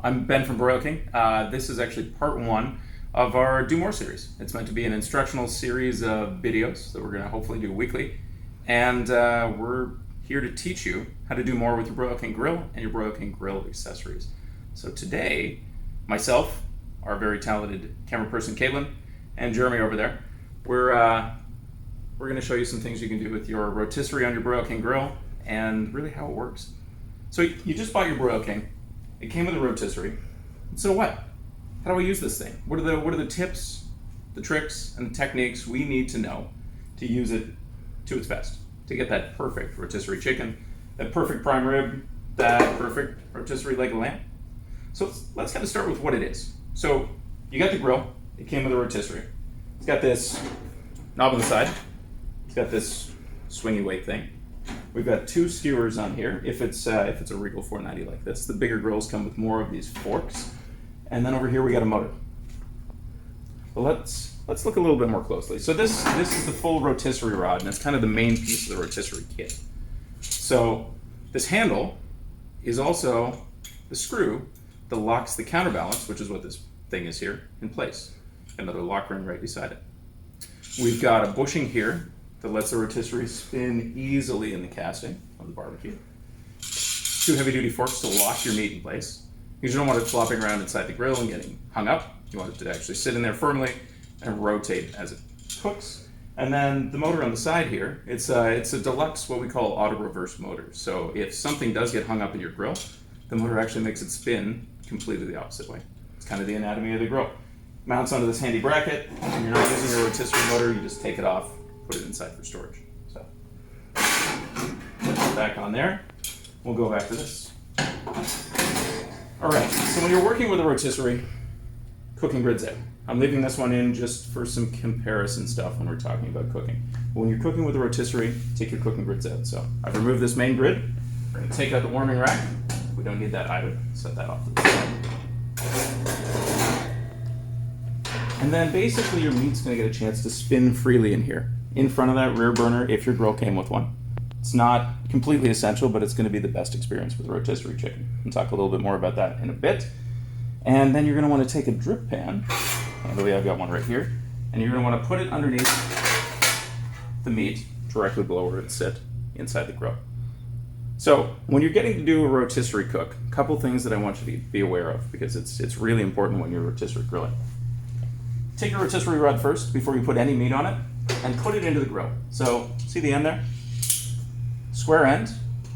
I'm Ben from Broil King. This is actually part one of our Do More series. It's meant to be an instructional series of videos that we're going to hopefully do weekly. And we're here to teach you how to do more with your Broil King grill and your Broil King grill accessories. So today, myself, our very talented camera person Caitlin, and Jeremy over there, we're going to show you some things you can do with your rotisserie on your Broil King grill and really how it works. So you just bought your Broil King. It came with a rotisserie. So what? How do I use this thing? What are the tips, the tricks, and the techniques we need to know to use it to its best, to get that perfect rotisserie chicken, that perfect prime rib, that perfect rotisserie leg of lamb? So let's kind of start with what it is. So you got the grill. It came with a rotisserie. It's got this knob on the side. It's got this swingy weight thing. We've got two skewers on here. If it's a Regal 490 like this, the bigger grills come with more of these forks. And then over here we got a motor. But let's look a little bit more closely. So this is the full rotisserie rod, and it's kind of the main piece of the rotisserie kit. So this handle is also the screw that locks the counterbalance, which is what this thing is here, in place. Another lock ring right beside it. We've got a bushing here that lets the rotisserie spin easily in the casting on the barbecue. Two heavy-duty forks to lock your meat in place, because you don't want it flopping around inside the grill and getting hung up. You want it to actually sit in there firmly and rotate as it cooks. And then the motor on the side here, it's a deluxe, what we call auto-reverse motor. So if something does get hung up in your grill, the motor actually makes it spin completely the opposite way. It's kind of the anatomy of the grill. Mounts onto this handy bracket. When you're not using your rotisserie motor, you just take it off, put it inside for storage. So, put it back on there. We'll go back to this. All right, so when you're working with a rotisserie, cooking grid's out. I'm leaving this one in just for some comparison stuff when we're talking about cooking. But when you're cooking with a rotisserie, take your cooking grids out. So I've removed this main grid. We're gonna take out the warming rack. We don't need that either. Set that off to the side. And then basically your meat's gonna get a chance to spin freely in here, in front of that rear burner if your grill came with one. It's not completely essential, but it's gonna be the best experience with rotisserie chicken. We'll talk a little bit more about that in a bit. And then you're gonna wanna take a drip pan, by the way I've got one right here, and you're gonna wanna put it underneath the meat, directly below where it sit, inside the grill. So when you're getting to do a rotisserie cook, a couple things that I want you to be aware of, because it's really important when you're rotisserie grilling. Take your rotisserie rod first before you put any meat on it, and put it into the grill. So see the end there? Square end,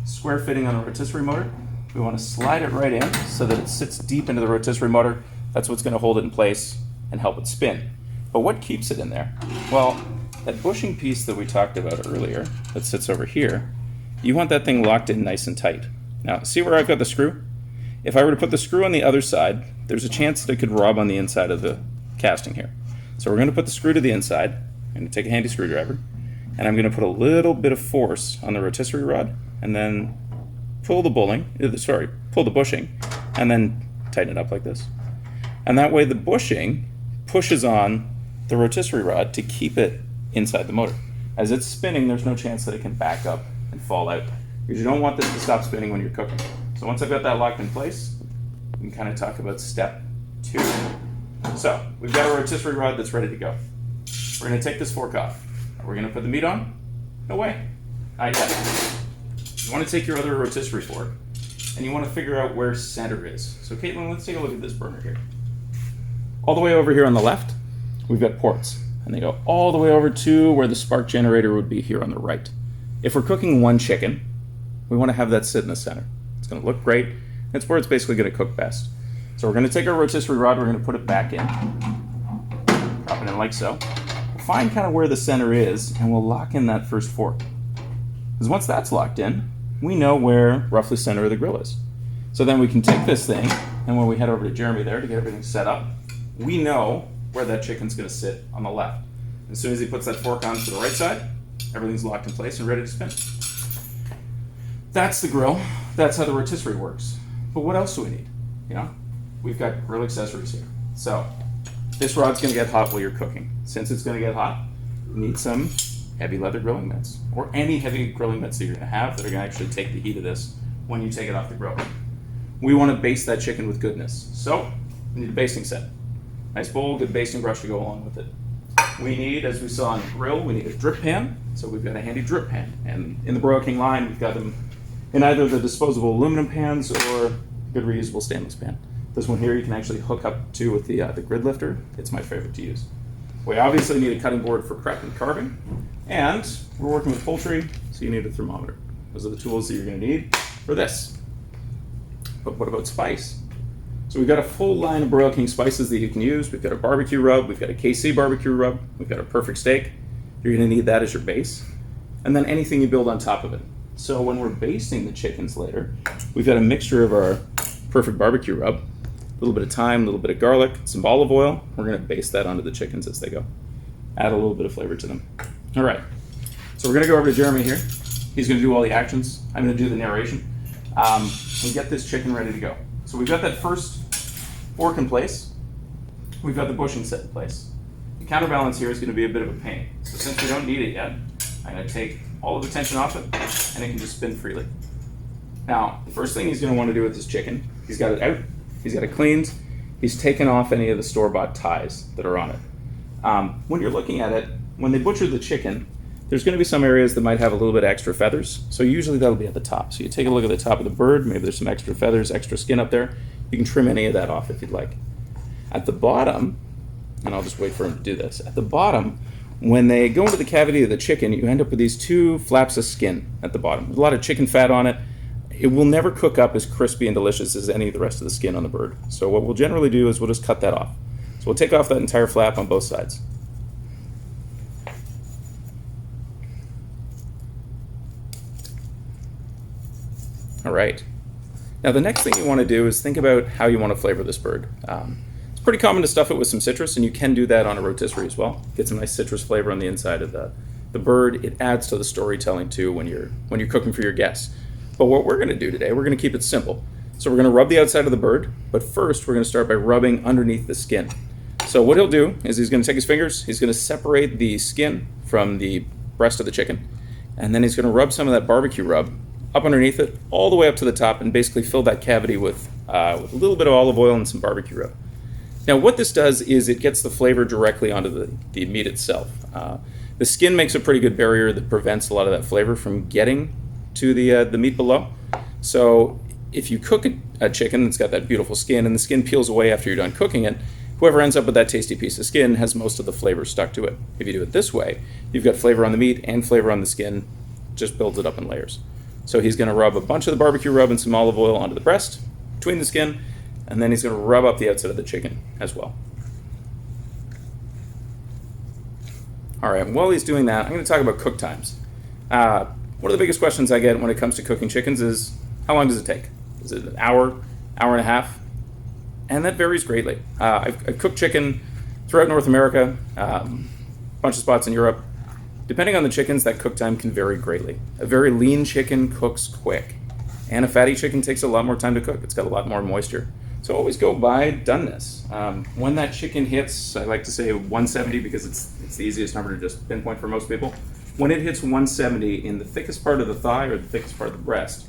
square fitting on a rotisserie motor. We want to slide it right in so that it sits deep into the rotisserie motor. That's what's going to hold it in place and help it spin. But what keeps it in there? Well, that bushing piece that we talked about earlier that sits over here, you want that thing locked in nice and tight. Now, see where I've got the screw? If I were to put the screw on the other side, there's a chance that it could rub on the inside of the casting here. So we're going to put the screw to the inside. I'm going to take a handy screwdriver, and I'm going to put a little bit of force on the rotisserie rod, and then pull the bushing, and then tighten it up like this. And that way the bushing pushes on the rotisserie rod to keep it inside the motor. As it's spinning, there's no chance that it can back up and fall out, because you don't want this to stop spinning when you're cooking. So once I've got that locked in place, we can kind of talk about step 2. So we've got a rotisserie rod that's ready to go. We're going to take this fork off. Are we going to put the meat on? No way. Not yet. You want to take your other rotisserie fork, and you want to figure out where center is. So Caitlin, let's take a look at this burner here. All the way over here on the left, we've got ports, and they go all the way over to where the spark generator would be here on the right. If we're cooking one chicken, we want to have that sit in the center. It's going to look great. It's where it's basically going to cook best. So we're going to take our rotisserie rod, we're going to put it back in, drop it in like so. We'll find kind of where the center is, and we'll lock in that first fork. Because once that's locked in, we know where roughly center of the grill is. So then we can take this thing, and when we head over to Jeremy there to get everything set up, we know where that chicken's going to sit on the left. As soon as he puts that fork on to the right side, everything's locked in place and ready to spin. That's the grill. That's how the rotisserie works. But what else do we need? You know, we've got grill accessories here. So this rod's going to get hot while you're cooking. Since it's going to get hot, you need some heavy leather grilling mitts, or any heavy grilling mitts that you're going to have that are going to actually take the heat of this when you take it off the grill. we want to baste that chicken with goodness. So we need a basting set. Nice bowl, good basting brush to go along with it. We need, as we saw on the grill, we need a drip pan. So we've got a handy drip pan. And in the Broil King line, we've got them in either the disposable aluminum pans or good reusable stainless pan. This one here you can actually hook up to with the grid lifter. It's my favorite to use. We obviously need a cutting board for prep and carving. And we're working with poultry, so you need a thermometer. Those are the tools that you're going to need for this. But what about spice? So we've got a full line of Broil King spices that you can use. We've got a barbecue rub, we've got a KC barbecue rub, we've got a perfect steak. You're going to need that as your base. And then anything you build on top of it. So when we're basting the chickens later, we've got a mixture of our perfect barbecue rub, a little bit of thyme, a little bit of garlic, some olive oil. We're going to baste that onto the chickens as they go. Add a little bit of flavor to them. All right, so we're going to go over to Jeremy here. He's going to do all the actions. I'm going to do the narration. And get this chicken ready to go. So we've got that first fork in place. We've got the bushing set in place. The counterbalance here is going to be a bit of a pain. So since we don't need it yet, I'm going to take all of the tension off it, and it can just spin freely. Now, the first thing he's going to want to do with this chicken, he's got it out, he's got it cleaned, he's taken off any of the store-bought ties that are on it. When you're looking at it, when they butcher the chicken, there's going to be some areas that might have a little bit of extra feathers, so usually that'll be at the top. So you take a look at the top of the bird, maybe there's some extra feathers, extra skin up there. You can trim any of that off if you'd like. At the bottom, and I'll just wait for him to do this, at the bottom, when they go into the cavity of the chicken, you end up with these two flaps of skin at the bottom. There's a lot of chicken fat on it. It will never cook up as crispy and delicious as any of the rest of the skin on the bird. So what we'll generally do is we'll just cut that off. So we'll take off that entire flap on both sides. All right. Now the next thing you want to do is think about how you want to flavor this bird. It's pretty common to stuff it with some citrus, and you can do that on a rotisserie as well. Get some nice citrus flavor on the inside of the bird. It adds to the storytelling too when you're cooking for your guests. But what we're going to do today, we're going to keep it simple. So we're going to rub the outside of the bird, but first we're going to start by rubbing underneath the skin. So what he'll do is he's going to take his fingers, he's going to separate the skin from the breast of the chicken, and then he's going to rub some of that barbecue rub up underneath it, all the way up to the top, and basically fill that cavity with a little bit of olive oil and some barbecue rub. Now what this does is it gets the flavor directly onto the meat itself. The skin makes a pretty good barrier that prevents a lot of that flavor from getting to the meat below. So if you cook a chicken that's got that beautiful skin and the skin peels away after you're done cooking it, whoever ends up with that tasty piece of skin has most of the flavor stuck to it. If you do it this way, you've got flavor on the meat and flavor on the skin, just builds it up in layers. So he's going to rub a bunch of the barbecue rub and some olive oil onto the breast, between the skin, and then he's going to rub up the outside of the chicken as well. All right, while he's doing that, I'm going to talk about cook times. One of the biggest questions I get when it comes to cooking chickens is, how long does it take? Is it an hour, hour and a half? And that varies greatly. I've cooked chicken throughout North America, a bunch of spots in Europe. Depending on the chickens, that cook time can vary greatly. A very lean chicken cooks quick, and a fatty chicken takes a lot more time to cook. It's got a lot more moisture. So always go by doneness. When that chicken hits, I like to say 170 because it's the easiest number to just pinpoint for most people. When it hits 170 in the thickest part of the thigh or the thickest part of the breast,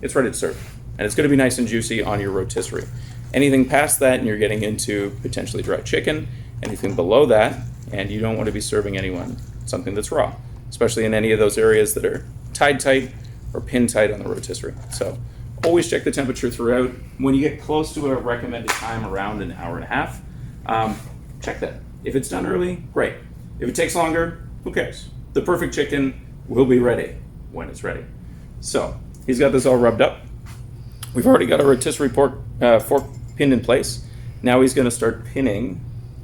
it's ready to serve. And it's going to be nice and juicy on your rotisserie. Anything past that and you're getting into potentially dry chicken, anything below that, and you don't want to be serving anyone something that's raw, especially in any of those areas that are tied tight or pinned tight on the rotisserie. So always check the temperature throughout. When you get close to a recommended time around an hour and a half, check that. If it's done early, great. If it takes longer, who cares? The perfect chicken will be ready when it's ready. So he's got this all rubbed up. We've already got a rotisserie fork pinned in place. Now he's going to start pinning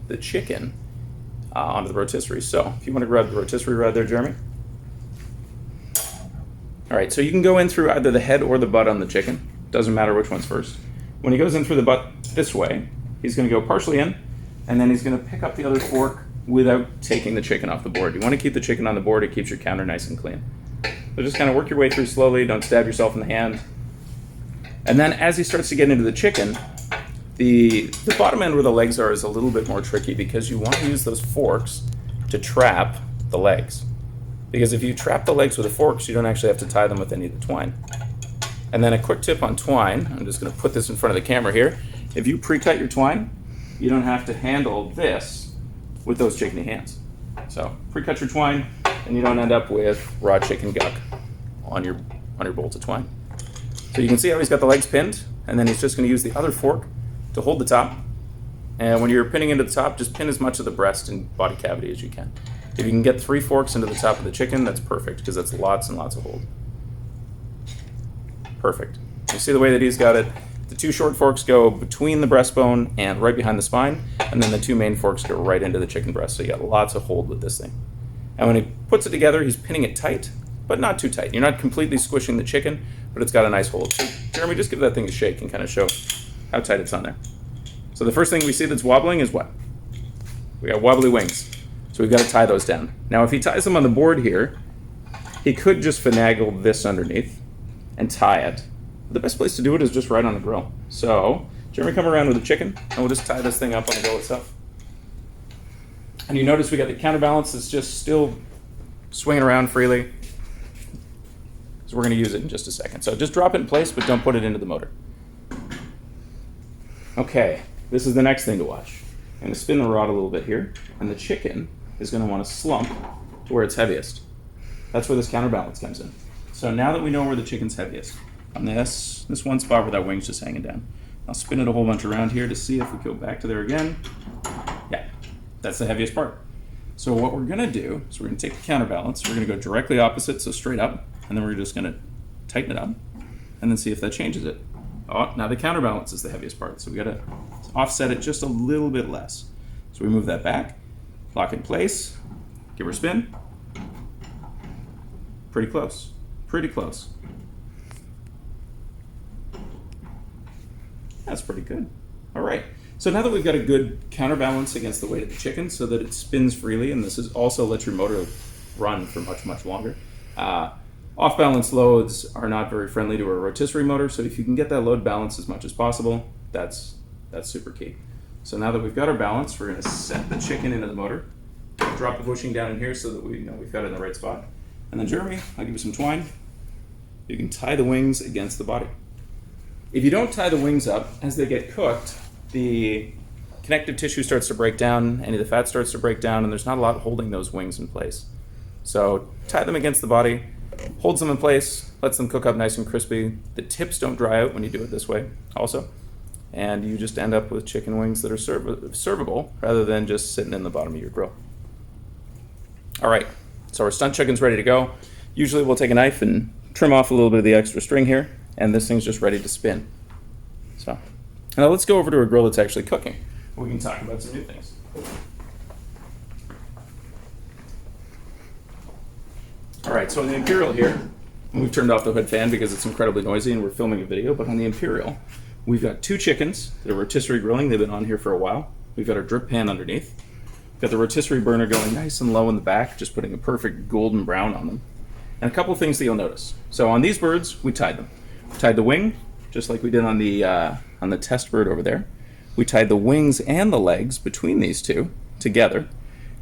the chicken onto the rotisserie. So if you want to grab the rotisserie rod there, Jeremy. All right, so you can go in through either the head or the butt on the chicken. Doesn't matter which one's first. When he goes in through the butt this way, he's going to go partially in, and then he's going to pick up the other fork without taking the chicken off the board. You want to keep the chicken on the board. It keeps your counter nice and clean. So just kind of work your way through slowly. Don't stab yourself in the hand. And then as he starts to get into the chicken, the bottom end where the legs are is a little bit more tricky because you want to use those forks to trap the legs. Because if you trap the legs with the forks, you don't actually have to tie them with any of the twine. And then a quick tip on twine. I'm just going to put this in front of the camera here. If you pre-cut your twine, you don't have to handle this with those chickeny hands. So pre-cut your twine, and you don't end up with raw chicken guck on your bolts of twine. So you can see how he's got the legs pinned, and then he's just going to use the other fork to hold the top. And when you're pinning into the top, just pin as much of the breast and body cavity as you can. If you can get 3 forks into the top of the chicken, that's perfect, because that's lots and lots of hold. Perfect. You see the way that he's got it? The 2 short forks go between the breastbone and right behind the spine, and then the 2 main forks go right into the chicken breast, so you got lots of hold with this thing. And when he puts it together, he's pinning it tight, but not too tight. You're not completely squishing the chicken, but it's got a nice hold. So Jeremy, just give that thing a shake and kind of show how tight it's on there. So the first thing we see that's wobbling is what? We got wobbly wings. So we've got to tie those down. Now if he ties them on the board here, he could just finagle this underneath and tie it. The best place to do it is just right on the grill. So Jeremy, come around with the chicken, and we'll just tie this thing up on the grill itself. And you notice we got the counterbalance that's just still swinging around freely. So we're going to use it in just a second. So just drop it in place, but don't put it into the motor. Okay, this is the next thing to watch. I'm going to spin the rod a little bit here, and the chicken is going to want to slump to where it's heaviest. That's where this counterbalance comes in. So now that we know where the chicken's heaviest, on this one spot where that wing's just hanging down, I'll spin it a whole bunch around here to see if we go back to there again. Yeah, that's the heaviest part. So what we're going to do is we're going to take the counterbalance, we're going to go directly opposite, so straight up, and then we're just going to tighten it up and then see if that changes it. Oh, now the counterbalance is the heaviest part, so we got to offset it just a little bit less. So we move that back, lock in place, give her a spin. Pretty close, pretty close. That's pretty good. All right, so now that we've got a good counterbalance against the weight of the chicken so that it spins freely, and this is also lets your motor run for much, much longer. Off-balance loads are not very friendly to a rotisserie motor, so if you can get that load balanced as much as possible, that's super key. So now that we've got our balance, we're going to set the chicken into the motor, drop the bushing down in here so that we know we've got it in the right spot. And then Jeremy, I'll give you some twine. You can tie the wings against the body. If you don't tie the wings up, as they get cooked, the connective tissue starts to break down, any of the fat starts to break down, and there's not a lot holding those wings in place. So tie them against the body, holds them in place, lets them cook up nice and crispy. The tips don't dry out when you do it this way also. And you just end up with chicken wings that are servable rather than just sitting in the bottom of your grill. All right, so our stunt chicken's ready to go. Usually we'll take a knife and trim off a little bit of the extra string here, and this thing's just ready to spin. So now let's go over to a grill that's actually cooking. We can talk about some new things. All right, so on the Imperial here, we've turned off the hood fan because it's incredibly noisy and we're filming a video, but on the Imperial, we've got 2 chickens that are rotisserie grilling. They've been on here for a while. We've got our drip pan underneath. We've got the rotisserie burner going nice and low in the back, just putting a perfect golden brown on them. And a couple things that you'll notice. So on these birds, we tied them. We tied the wing, just like we did on the test bird over there. We tied the wings and the legs between these two together.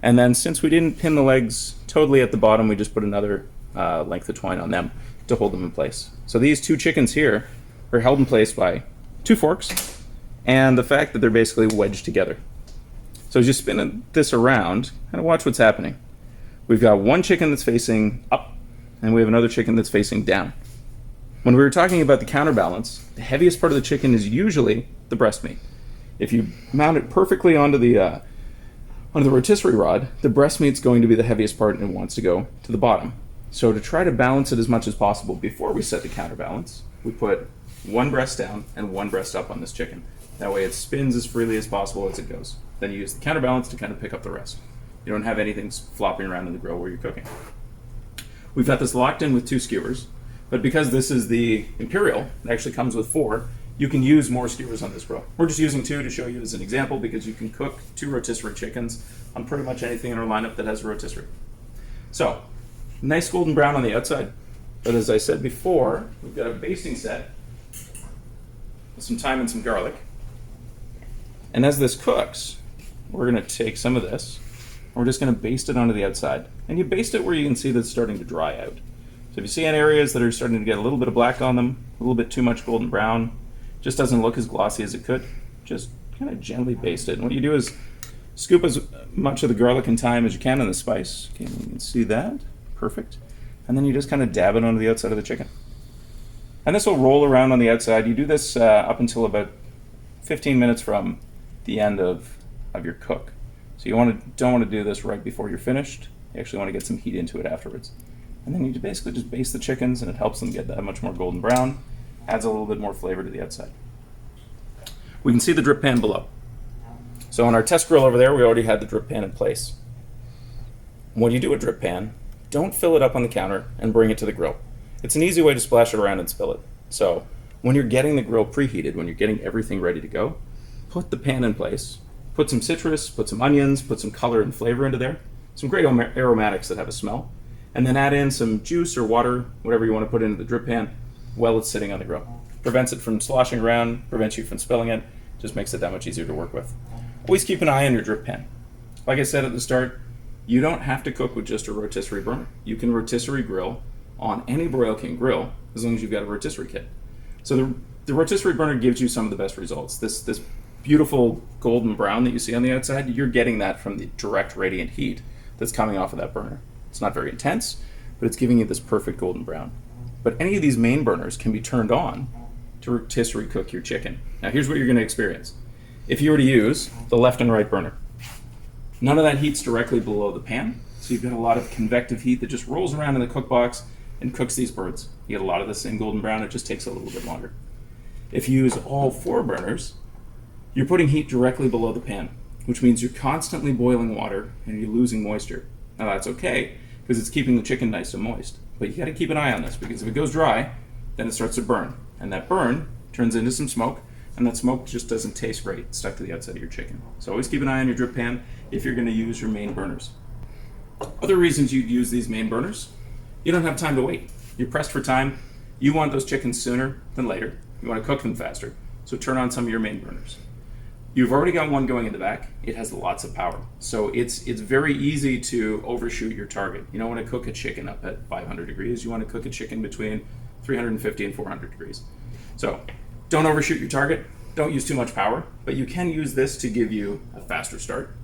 And then since we didn't pin the legs totally at the bottom, we just put another length of twine on them to hold them in place. So these 2 chickens here are held in place by 2 forks and the fact that they're basically wedged together. So as you spin this around, kind of watch what's happening. We've got one chicken that's facing up and we have another chicken that's facing down. When we were talking about the counterbalance, the heaviest part of the chicken is usually the breast meat. If you mount it perfectly onto the rotisserie rod, the breast meat's going to be the heaviest part and it wants to go to the bottom. So to try to balance it as much as possible before we set the counterbalance, we put one breast down and one breast up on this chicken. That way it spins as freely as possible as it goes. Then you use the counterbalance to kind of pick up the rest. You don't have anything flopping around in the grill where you're cooking. We've got this locked in with 2 skewers, but because this is the Imperial, it actually comes with 4, you can use more skewers on this grill. We're just using 2 to show you as an example because you can cook 2 rotisserie chickens on pretty much anything in our lineup that has a rotisserie. So, nice golden brown on the outside, but as I said before, we've got a basting set with some thyme and some garlic. And as this cooks, we're going to take some of this, and we're just going to baste it onto the outside. And you baste it where you can see that it's starting to dry out. So if you see any areas that are starting to get a little bit of black on them, a little bit too much golden brown, just doesn't look as glossy as it could, just kind of gently baste it. And what you do is scoop as much of the garlic and thyme as you can in the spice. Okay, you can see that. Perfect. And then you just kind of dab it onto the outside of the chicken. And this will roll around on the outside. You do this up until about 15 minutes from the end of your cook. So you don't want to do this right before you're finished. You actually want to get some heat into it afterwards. And then you basically just baste the chickens, and it helps them get that much more golden brown. Adds a little bit more flavor to the outside. We can see the drip pan below. So on our test grill over there, we already had the drip pan in place. When you do a drip pan, don't fill it up on the counter and bring it to the grill. It's an easy way to splash it around and spill it. So when you're getting the grill preheated, when you're getting everything ready to go, put the pan in place, put some citrus, put some onions, put some color and flavor into there, some great aromatics that have a smell, and then add in some juice or water, whatever you want to put into the drip pan while it's sitting on the grill. Prevents it from sloshing around, prevents you from spilling it, just makes it that much easier to work with. Always keep an eye on your drip pan. Like I said at the start, you don't have to cook with just a rotisserie burner. You can rotisserie grill on any Broil King grill as long as you've got a rotisserie kit. So the rotisserie burner gives you some of the best results. This beautiful golden brown that you see on the outside, you're getting that from the direct radiant heat that's coming off of that burner. It's not very intense, but it's giving you this perfect golden brown. But any of these main burners can be turned on to rotisserie cook your chicken. Now here's what you're going to experience. If you were to use the left and right burner, none of that heat's directly below the pan, so you've got a lot of convective heat that just rolls around in the cook box and cooks these birds. You get a lot of the same golden brown, it just takes a little bit longer. If you use all four burners, you're putting heat directly below the pan, which means you're constantly boiling water and you're losing moisture. Now that's okay, because it's keeping the chicken nice and moist. But you gotta keep an eye on this, because if it goes dry, then it starts to burn. And that burn turns into some smoke, and that smoke just doesn't taste great. It's stuck to the outside of your chicken. So always keep an eye on your drip pan if you're gonna use your main burners. Other reasons you'd use these main burners: you don't have time to wait. You're pressed for time. You want those chickens sooner than later. You want to cook them faster. So turn on some of your main burners. You've already got one going in the back. It has lots of power. So it's very easy to overshoot your target. You don't want to cook a chicken up at 500 degrees. You want to cook a chicken between 350 and 400 degrees. So don't overshoot your target. Don't use too much power, but you can use this to give you a faster start.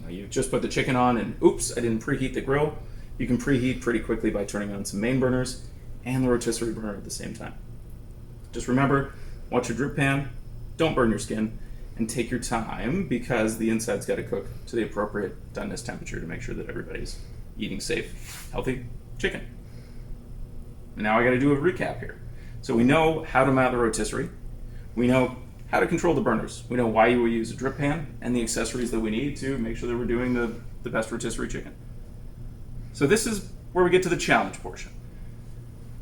You just put the chicken on and oops, I didn't preheat the grill. You can preheat pretty quickly by turning on some main burners and the rotisserie burner at the same time. Just remember, watch your drip pan, don't burn your skin, and take your time, because the inside's got to cook to the appropriate doneness temperature to make sure that everybody's eating safe, healthy chicken. And now I got to do a recap here. So we know how to mount the rotisserie. We know how to control the burners. We know why you will use a drip pan and the accessories that we need to make sure that we're doing the best rotisserie chicken. So this is where we get to the challenge portion.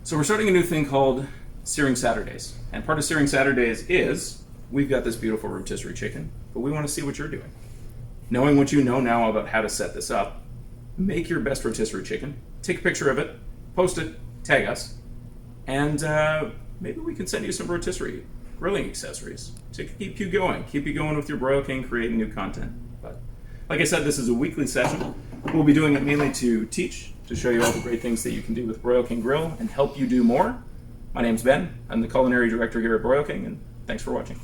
So we're starting a new thing called Searing Saturdays. And part of Searing Saturdays is we've got this beautiful rotisserie chicken, but we want to see what you're doing. Knowing what you know now about how to set this up, make your best rotisserie chicken, take a picture of it, post it, tag us, and maybe we can send you some rotisserie grilling accessories to keep you going with your Broil King, creating new content. But like I said, this is a weekly session. We'll be doing it mainly to teach, to show you all the great things that you can do with Broil King Grill and help you do more. My name's Ben. I'm the Culinary Director here at Broil King, and thanks for watching.